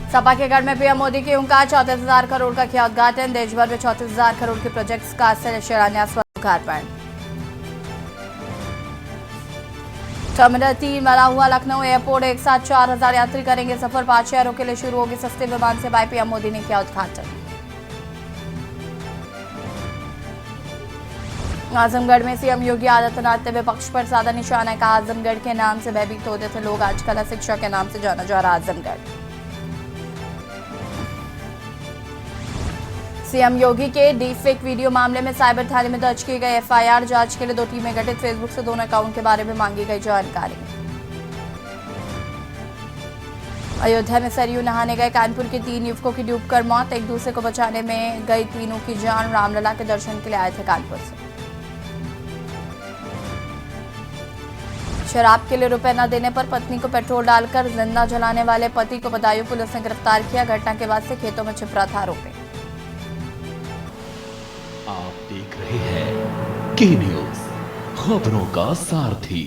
सपा के गढ़ में पीएम मोदी की हुंकार, 34,000 करोड़ का किया उद्घाटन। देश भर में 34,000 करोड़ के प्रोजेक्ट्स का शिलान्यास व लोकार्पण। टर्मिनल 3 बना हुआ लखनऊ एयरपोर्ट, एक साथ 4,000 यात्री करेंगे सफर। 5 शहरों के लिए शुरू होगी सस्ते विमान सेवाएं, पीएम मोदी ने किया उद्घाटन। आजमगढ़ में सीएम योगी आदित्यनाथ ने विपक्ष पर साधा निशाना, कहा आजमगढ़ के नाम से भयभीत होते थे लोग, आज कला शिक्षा के नाम से जाना जा रहा आजमगढ़। सीएम योगी के डीपफेक वीडियो मामले में साइबर थाने में दर्ज की गई एफआईआर, जांच के लिए 2 टीमें गठित। फेसबुक से दोनों अकाउंट के बारे में मांगी गई जानकारी। अयोध्या में सरयू नहाने गए कानपुर के 3 युवकों की डूबकर मौत, एक दूसरे को बचाने में गई तीनों की जान। रामलला के दर्शन के लिए आए थे कानपुर से। शराब के लिए रुपए न देने पर पत्नी को पेट्रोल डालकर जिंदा जलाने वाले पति को बदायूं पुलिस ने गिरफ्तार किया। घटना के बाद से खेतों में छिप रहा था आरोपी। आप देख रहे हैं के न्यूज, खबरों का सारथी।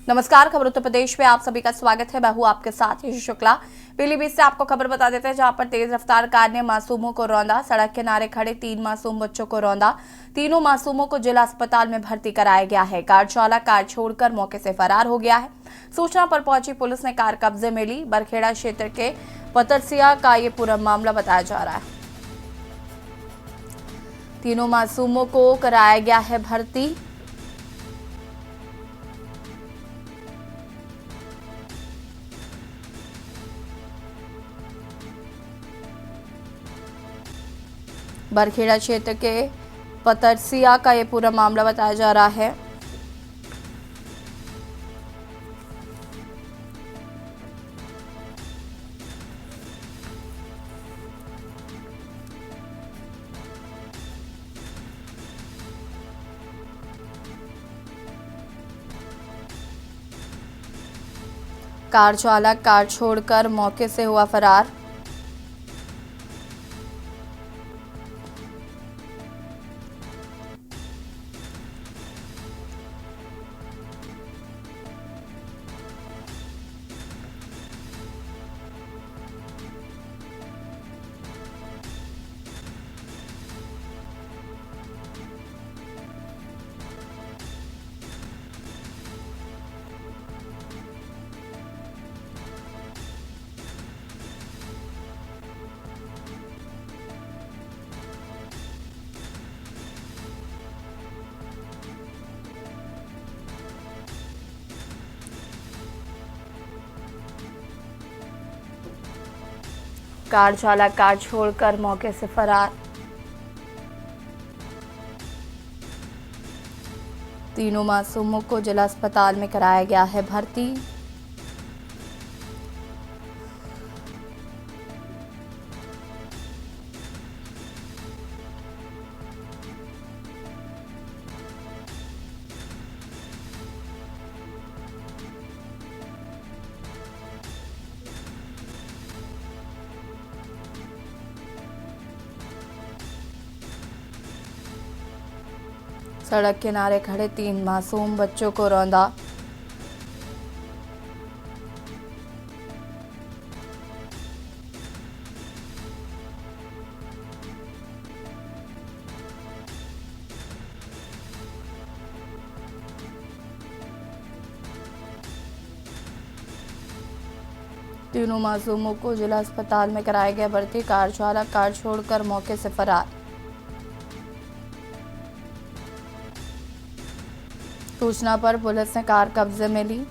नमस्कार, खबर उत्तर प्रदेश में आप सभी का स्वागत है। मैं हूं आपके साथ यश शुक्ला। पीलीभीत से आपको खबर बता देते हैं, जहां पर तेज रफ्तार कार ने मासूमों को रौंदा। सड़क किनारे खड़े 3 मासूम बच्चों को रौंदा। तीनों मासूमों को जिला अस्पताल में भर्ती कराया गया है। कार चालक कार छोड़कर मौके से फरार हो गया है। सूचना पर पहुंची पुलिस ने कार कब्जे में ली। बरखेड़ा क्षेत्र के पतरसिया का ये पूरा मामला बताया जा रहा है। तीनों मासूमों को कराया गया है भर्ती। बरखेड़ा क्षेत्र के पतरसिया का ये पूरा मामला बताया जा रहा है। कार चालक कार छोड़कर मौके से हुआ फरार। कार चालक कार छोड़कर मौके से फरार। तीनों मासूमों को जिला अस्पताल में कराया गया है भर्ती। सड़क किनारे खड़े 3 मासूम बच्चों को रौंदा। तीनों मासूमों को जिला अस्पताल में कराया गया भर्ती। कार चालक कार छोड़कर मौके से फरार। सूचना पर पुलिस ने कार कब्जे में ली।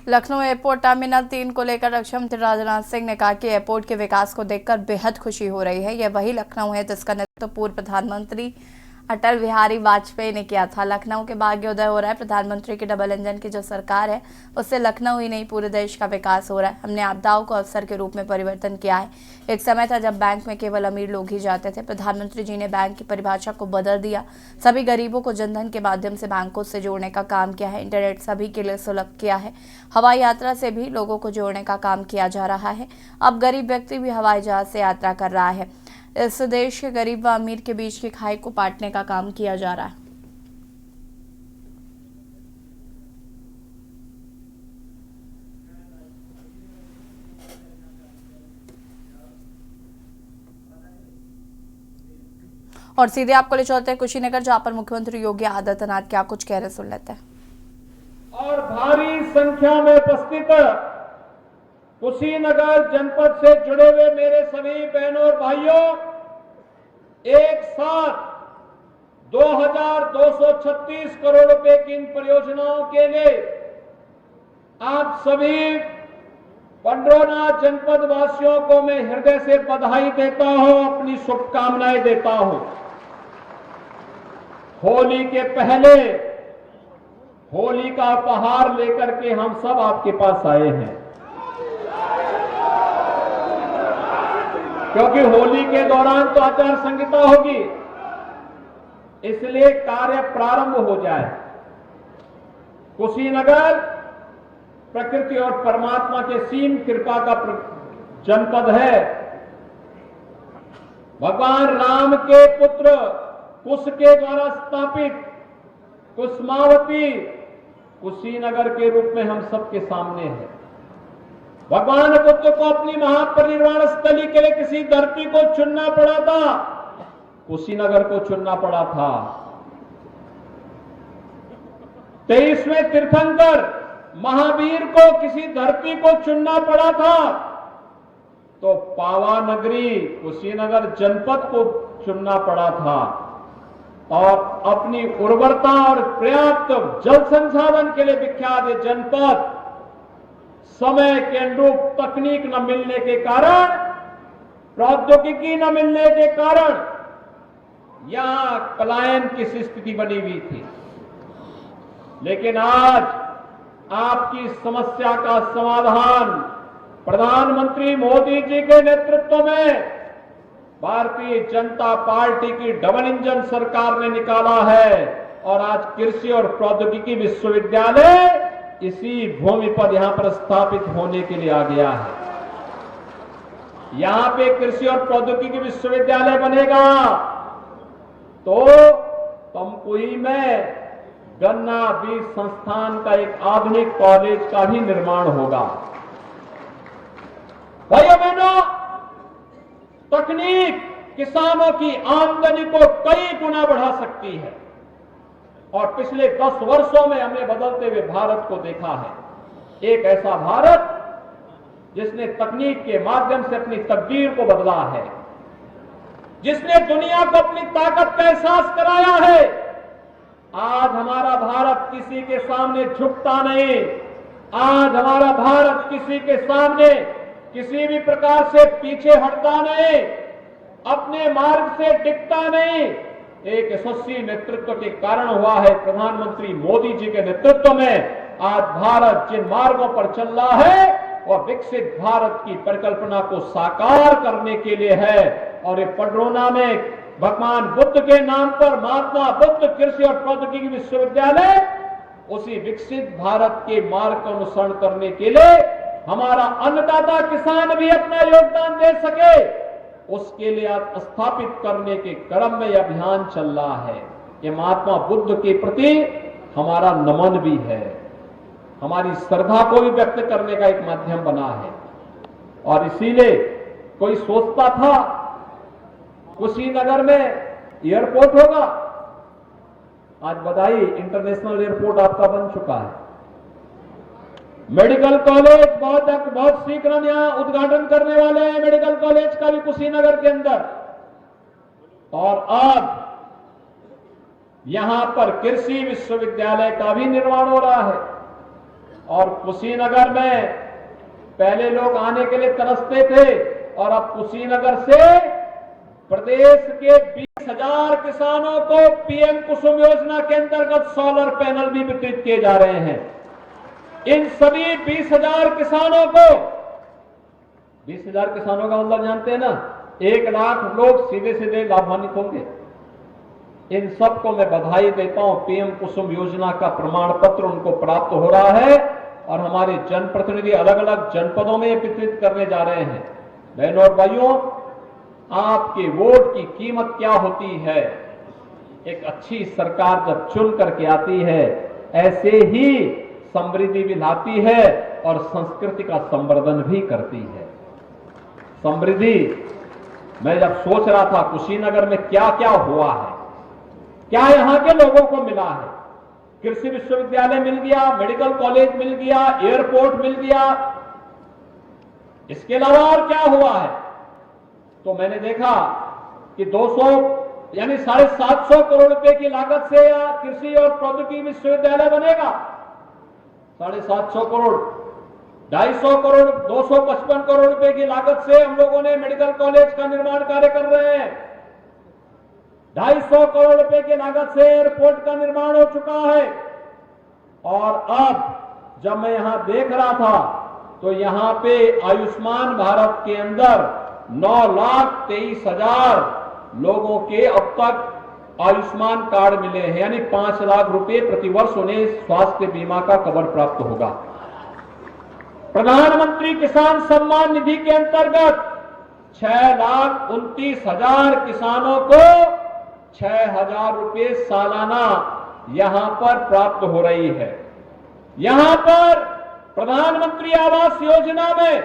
लखनऊ एयरपोर्ट टर्मिनल 3 को लेकर रक्षा मंत्री राजनाथ सिंह ने कहा कि एयरपोर्ट के विकास को देखकर बेहद खुशी हो रही है। यह वही लखनऊ है जिसका नेतृत्व पूर्व प्रधानमंत्री अटल बिहारी वाजपेयी ने किया था। लखनऊ के भाग्योदय हो रहा है। प्रधानमंत्री की डबल इंजन की जो सरकार है उससे लखनऊ ही नहीं पूरे देश का विकास हो रहा है। हमने आपदाओं को अवसर के रूप में परिवर्तन किया है। एक समय था जब बैंक में केवल अमीर लोग ही जाते थे। प्रधानमंत्री जी ने बैंक की परिभाषा को बदल दिया। सभी गरीबों को जनधन के माध्यम से बैंकों से जोड़ने का काम किया है। इंटरनेट सभी के लिए सुलभ किया है। हवाई यात्रा से भी लोगों को जोड़ने का काम किया जा रहा है। अब गरीब व्यक्ति भी हवाई जहाज से यात्रा कर रहा है। इस देश के गरीब व अमीर के बीच की खाई को पाटने का काम किया जा रहा है। और सीधे आपको ले चलते हैं कुशीनगर, जहां पर मुख्यमंत्री योगी आदित्यनाथ क्या कुछ कह रहे सुन लेते हैं। और भारी संख्या में उपस्थित कुशीनगर जनपद से जुड़े हुए मेरे सभी बहनों और भाइयों, एक साथ 2236 करोड़ रुपए की इन परियोजनाओं के लिए आप सभी पंडरौना जनपद वासियों को मैं हृदय से बधाई देता हूं, अपनी शुभकामनाएं देता हूं। होली के पहले होली का उपहार लेकर के हम सब आपके पास आए हैं, क्योंकि होली के दौरान तो आचार संहिता होगी, इसलिए कार्य प्रारंभ हो जाए। कुशीनगर प्रकृति और परमात्मा के सीम कृपा का जनपद है। भगवान राम के पुत्र कुश के द्वारा स्थापित कुसुमावती कुशीनगर के रूप में हम सबके सामने है। भगवान बुद्ध को अपनी महापरिनिर्वाण स्थली के लिए किसी धरती को चुनना पड़ा था, कुशीनगर को चुनना पड़ा था। 23वें तीर्थंकर महावीर को किसी धरती को चुनना पड़ा था, तो पावानगरी कुशीनगर जनपद को चुनना पड़ा था। और अपनी उर्वरता और पर्याप्त जल संसाधन के लिए विख्यात ये जनपद समय के अनुरूप तकनीक न मिलने के कारण, प्रौद्योगिकी न मिलने के कारण यहां पलायन की स्थिति बनी हुई थी। लेकिन आज आपकी समस्या का समाधान प्रधानमंत्री मोदी जी के नेतृत्व में भारतीय जनता पार्टी की डबल इंजन सरकार ने निकाला है। और आज कृषि और प्रौद्योगिकी विश्वविद्यालय इसी भूमि पर यहां पर स्थापित होने के लिए आ गया है। यहां पे कृषि और प्रौद्योगिकी विश्वविद्यालय बनेगा तो तमकुही में गन्ना बीज संस्थान का एक आधुनिक कॉलेज का भी निर्माण होगा। भाइयों बहनों, तकनीक किसानों की आमदनी को कई गुना बढ़ा सकती है और पिछले 10 वर्षों में हमने बदलते हुए भारत को देखा है। एक ऐसा भारत जिसने तकनीक के माध्यम से अपनी तकदीर को बदला है, जिसने दुनिया को अपनी ताकत का एहसास कराया है। आज हमारा भारत किसी के सामने झुकता नहीं, आज हमारा भारत किसी के सामने किसी भी प्रकार से पीछे हटता नहीं, अपने मार्ग से टिकता नहीं। एक यशस्वी नेतृत्व के कारण हुआ है। प्रधानमंत्री मोदी जी के नेतृत्व में आज भारत जिन मार्गों पर चल रहा है वह विकसित भारत की परिकल्पना को साकार करने के लिए है। और ये पंडरौना में भगवान बुद्ध के नाम पर महात्मा बुद्ध कृषि और प्रौद्योगिकी विश्वविद्यालय उसी विकसित भारत के मार्ग का अनुसरण करने के लिए हमारा अन्नदाता किसान भी अपना योगदान दे सके, उसके लिए आज स्थापित करने के क्रम में यह अभियान चल रहा है। ये महात्मा बुद्ध के प्रति हमारा नमन भी है, हमारी श्रद्धा को भी व्यक्त करने का एक माध्यम बना है। और इसीलिए कोई सोचता था कुशीनगर में एयरपोर्ट होगा, आज बधाई इंटरनेशनल एयरपोर्ट आपका बन चुका है। मेडिकल कॉलेज बहुत शीघ्र यहां उद्घाटन करने वाले हैं, मेडिकल कॉलेज का भी कुशीनगर के अंदर। और अब यहां पर कृषि विश्वविद्यालय का भी निर्माण हो रहा है। और कुशीनगर में पहले लोग आने के लिए तरसते थे और अब कुशीनगर से प्रदेश के 20,000 किसानों को पीएम कुसुम योजना के अंतर्गत सोलर पैनल भी वितरित किए जा रहे हैं। इन सभी 20,000 किसानों को, 20,000 किसानों का मतलब जानते हैं ना, 1 लाख लोग सीधे सीधे लाभान्वित होंगे। इन सबको मैं बधाई देता हूं। पीएम कुसुम योजना का प्रमाण पत्र उनको प्राप्त हो रहा है और हमारे जनप्रतिनिधि अलग अलग जनपदों में वितरित करने जा रहे हैं। बहनों और भाइयों, आपके वोट की कीमत क्या होती है? एक अच्छी सरकार जब चुन करके आती है, ऐसे ही समृद्धि भी लाती है और संस्कृति का संवर्धन भी करती है। समृद्धि, मैं जब सोच रहा था कुशीनगर में क्या क्या हुआ है, क्या यहां के लोगों को मिला है। कृषि विश्वविद्यालय मिल गया, मेडिकल कॉलेज मिल गया, एयरपोर्ट मिल गया, इसके अलावा और क्या हुआ है? तो मैंने देखा कि 200 यानी 750 करोड़ रुपए की लागत से कृषि और प्रौद्योगिकी विश्वविद्यालय बनेगा। 750 करोड़, 250 करोड़, 255 करोड़ रुपए की लागत से हम लोगों ने मेडिकल कॉलेज का निर्माण कार्य कर रहे हैं। 250 करोड़ रुपए की लागत से एयरपोर्ट का निर्माण हो चुका है। और अब जब मैं यहां देख रहा था तो यहां पे आयुष्मान भारत के अंदर 9,23,000 लोगों के अब तक आयुष्मान कार्ड मिले हैं, यानी 5 लाख रुपए प्रतिवर्ष उन्हें स्वास्थ्य बीमा का कवर प्राप्त होगा। प्रधानमंत्री किसान सम्मान निधि के अंतर्गत 6,29,000 किसानों को 6,000 रुपए सालाना यहां पर प्राप्त हो रही है। यहां पर प्रधानमंत्री आवास योजना में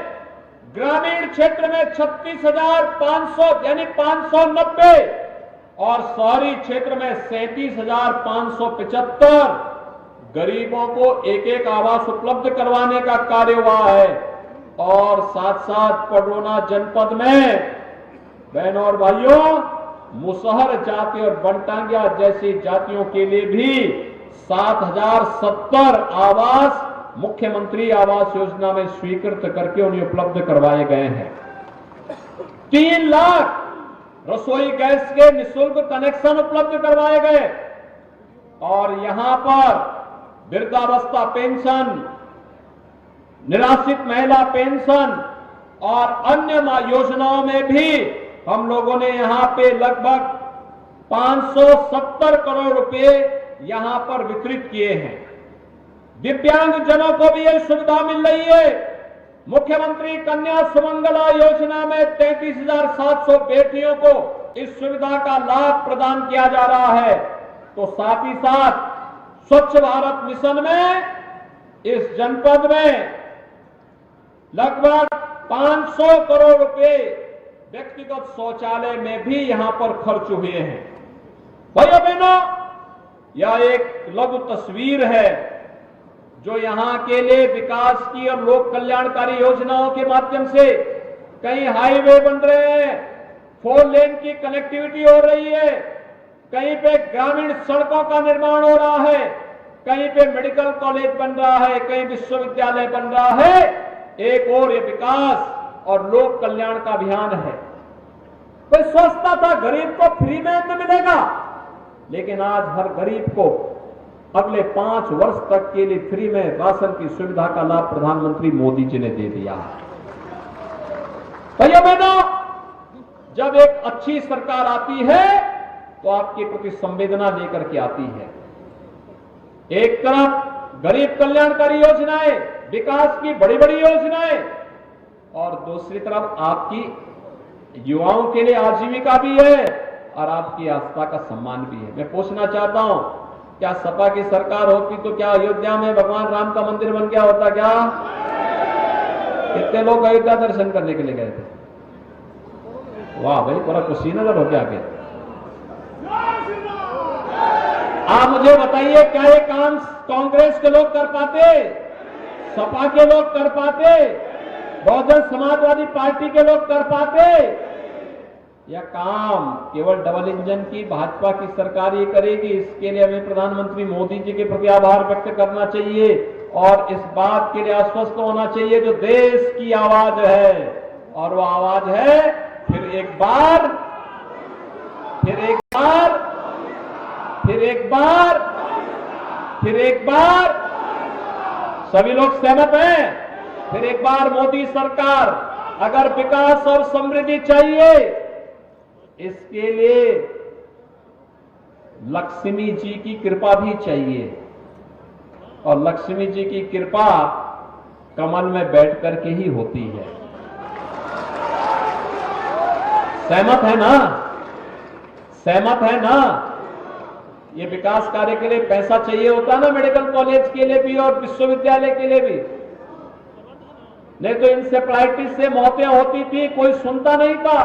ग्रामीण क्षेत्र में 36,500 यानी 590 और शहरी क्षेत्र में 37,575 गरीबों को एक एक आवास उपलब्ध करवाने का कार्य हुआ है। और साथ साथ पडरौना जनपद में बहनों और भाइयों, मुसहर जाति और बनटांगिया जैसी जातियों के लिए भी 7,070 आवास मुख्यमंत्री आवास योजना में स्वीकृत करके उन्हें उपलब्ध करवाए गए हैं। 3 लाख रसोई गैस के निःशुल्क कनेक्शन उपलब्ध करवाए गए। और यहां पर वृद्धावस्था पेंशन, निराश्रित महिला पेंशन और अन्य योजनाओं में भी हम लोगों ने यहां पे लगभग 570 करोड़ रुपए यहां पर वितरित किए हैं। दिव्यांग जनों को भी यह सुविधा मिल रही है। मुख्यमंत्री कन्या सुमंगला योजना में 33,700 बेटियों को इस सुविधा का लाभ प्रदान किया जा रहा है। तो साथ ही साथ स्वच्छ भारत मिशन में इस जनपद में लगभग 500 करोड़ रुपए व्यक्तिगत शौचालय में भी यहां पर खर्च हुए हैं। भाइयों बहनों, यह एक लघु तस्वीर है जो यहां के लिए विकास की और लोक कल्याणकारी योजनाओं के माध्यम से कहीं हाईवे बन रहे हैं, 4 लेन की कनेक्टिविटी हो रही है, कहीं पे ग्रामीण सड़कों का निर्माण हो रहा है, कहीं पे मेडिकल कॉलेज बन रहा है, कहीं विश्वविद्यालय बन रहा है। एक और ये विकास और लोक कल्याण का अभियान है। कोई सोचता था गरीब को फ्री में अन्न मिलेगा, लेकिन आज हर गरीब को अगले 5 वर्ष तक के लिए फ्री में राशन की सुविधा का लाभ प्रधानमंत्री मोदी जी ने दे दिया है। भाइयों बहनों, जब एक अच्छी सरकार आती है तो आपके प्रति संवेदना लेकर के आती है। एक तरफ गरीब कल्याणकारी योजनाएं, विकास की बड़ी बड़ी योजनाएं, और दूसरी तरफ आपकी युवाओं के लिए आजीविका भी है और आपकी आस्था का सम्मान भी है। मैं पूछना चाहता हूं, क्या सपा की सरकार होती तो क्या अयोध्या में भगवान राम का मंदिर बन गया होता? क्या कितने लोग अयोध्या दर्शन करने के लिए गए थे? वाह भाई, पूरा कुशीनगर हो गया आगे। आप मुझे बताइए, क्या ये काम कांग्रेस के लोग कर पाते? सपा के लोग कर पाते? बहुजन समाजवादी पार्टी के लोग कर पाते? यह काम केवल डबल इंजन की भाजपा की सरकार ही करेगी। इसके लिए हमें प्रधानमंत्री मोदी जी के प्रति आभार व्यक्त करना चाहिए और इस बात के लिए आश्वस्त होना चाहिए जो देश की आवाज है, और वो आवाज है फिर एक बार, फिर एक बार, फिर एक बार, फिर एक बार। सभी लोग सहमत हैं? फिर एक बार मोदी सरकार, अगर विकास और समृद्धि चाहिए, इसके लिए लक्ष्मी जी की कृपा भी चाहिए, और लक्ष्मी जी की कृपा कमल में बैठ करके ही होती है। सहमत है ना? सहमत है ना? ये विकास कार्य के लिए पैसा चाहिए होता ना, मेडिकल कॉलेज के लिए भी और विश्वविद्यालय के लिए भी, नहीं तो इंसेफ्लाइटिस से मौतें होती थी, कोई सुनता नहीं था।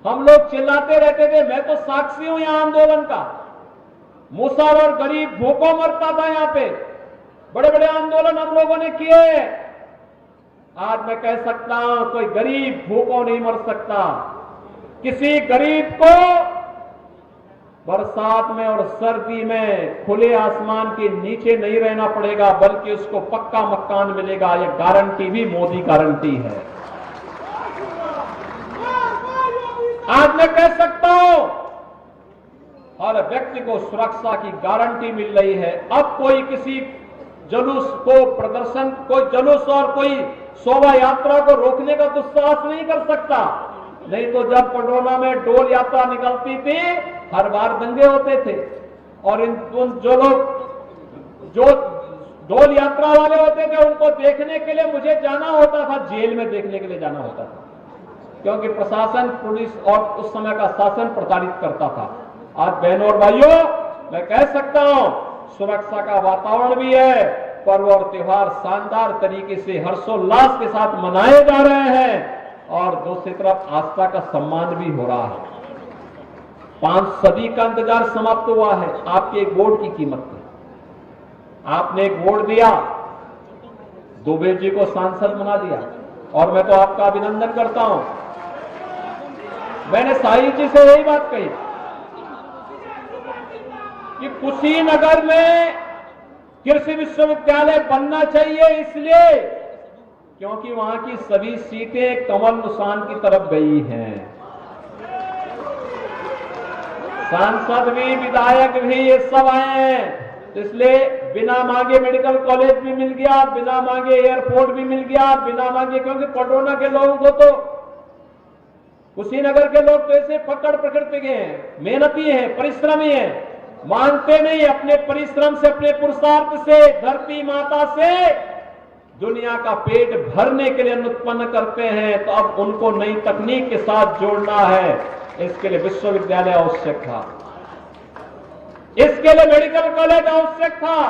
हम लोग चिल्लाते रहते थे, मैं तो साक्षी हूं यहां आंदोलन का। मुसहर और गरीब भूखों मरता था यहां पे, बड़े बड़े आंदोलन हम लोगों ने किए। आज मैं कह सकता हूं कोई गरीब भूखों नहीं मर सकता। किसी गरीब को बरसात में और सर्दी में खुले आसमान के नीचे नहीं रहना पड़ेगा, बल्कि उसको पक्का मकान मिलेगा। यह गारंटी भी मोदी गारंटी है। आज मैं कह सकता हूं हर व्यक्ति को सुरक्षा की गारंटी मिल रही है। अब कोई किसी जुलूस को, प्रदर्शन, कोई जुलूस और कोई शोभा यात्रा को रोकने का दुस्साहस नहीं कर सकता। नहीं तो जब पडरौना में डोल यात्रा निकलती थी, हर बार दंगे होते थे, और जो लोग जो डोल यात्रा वाले होते थे उनको देखने के लिए मुझे जाना होता था, जेल में देखने के लिए जाना होता था, क्योंकि प्रशासन, पुलिस और उस समय का शासन प्रताड़ित करता था। आज बहनों और भाइयों, मैं कह सकता हूं सुरक्षा का वातावरण भी है, पर्व और त्योहार शानदार तरीके से हर्षोल्लास के साथ मनाए जा रहे हैं, और दूसरी तरफ आस्था का सम्मान भी हो रहा है। 5 सदी का इंतजार समाप्त हुआ है आपके एक वोट की कीमत पे। आपने एक वोट दिया, दुबे जी को सांसद बना दिया, और मैं तो आपका अभिनंदन करता हूं। मैंने साहिल जी से यही बात कही कि कुशीनगर में कृषि विश्वविद्यालय बनना चाहिए, इसलिए क्योंकि वहां की सभी सीटें कमल निशान की तरफ गई हैं। सांसद भी, विधायक भी, ये सब आए हैं, इसलिए बिना मांगे मेडिकल कॉलेज भी मिल गया, बिना मांगे एयरपोर्ट भी मिल गया, बिना मांगे, क्योंकि पडरौना के लोगों को तो, कुशीनगर के लोग तो ऐसे पकड़ प्रकृति के हैं, मेहनती हैं, परिश्रमी हैं, मानते नहीं, अपने परिश्रम से, अपने पुरुषार्थ से, धरती माता से दुनिया का पेट भरने के लिए अन्न उत्पन्न करते हैं। तो अब उनको नई तकनीक के साथ जोड़ना है, इसके लिए विश्वविद्यालय आवश्यक था, इसके लिए मेडिकल कॉलेज आवश्यक था।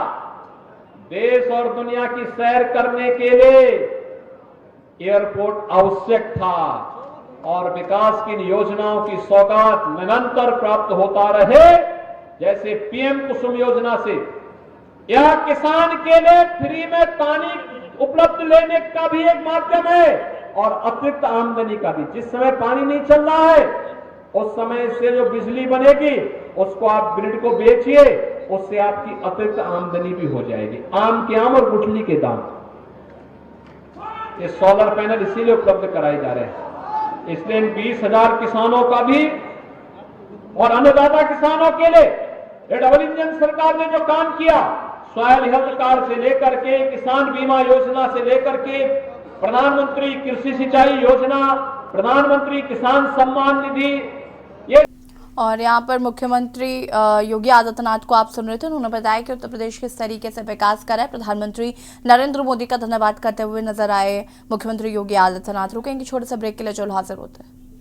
देश और दुनिया की सैर करने के लिए एयरपोर्ट आवश्यक था, और विकास की योजनाओं की सौगात निरंतर प्राप्त होता रहे, जैसे पीएम कुसुम योजना से यह किसान के लिए फ्री में पानी उपलब्ध लेने का भी एक माध्यम है, और अतिरिक्त आमदनी का भी। जिस समय पानी नहीं चल रहा है, उस समय से जो बिजली बनेगी उसको आप ग्रिड को बेचिए, उससे आपकी अतिरिक्त आमदनी भी हो जाएगी। आम के आम और गुठली के दाम। ये सोलर पैनल इसीलिए उपलब्ध कराए जा रहे हैं, इसलिए इन 20,000 किसानों का भी और अन्नदाता किसानों के लिए ये डबल इंजन सरकार ने जो काम किया, सॉयल हेल्थ कार्ड से लेकर के, किसान बीमा योजना से लेकर के, प्रधानमंत्री कृषि सिंचाई योजना, प्रधानमंत्री किसान सम्मान निधि, ये। और यहाँ पर मुख्यमंत्री योगी आदित्यनाथ को आप सुन रहे थे, उन्होंने बताया कि उत्तर प्रदेश किस तरीके से विकास कर रहा है। प्रधानमंत्री नरेंद्र मोदी का धन्यवाद करते हुए नजर आए मुख्यमंत्री योगी आदित्यनाथ। रुकेंगे छोटे से ब्रेक के लिए, जो हाजिर होते हैं।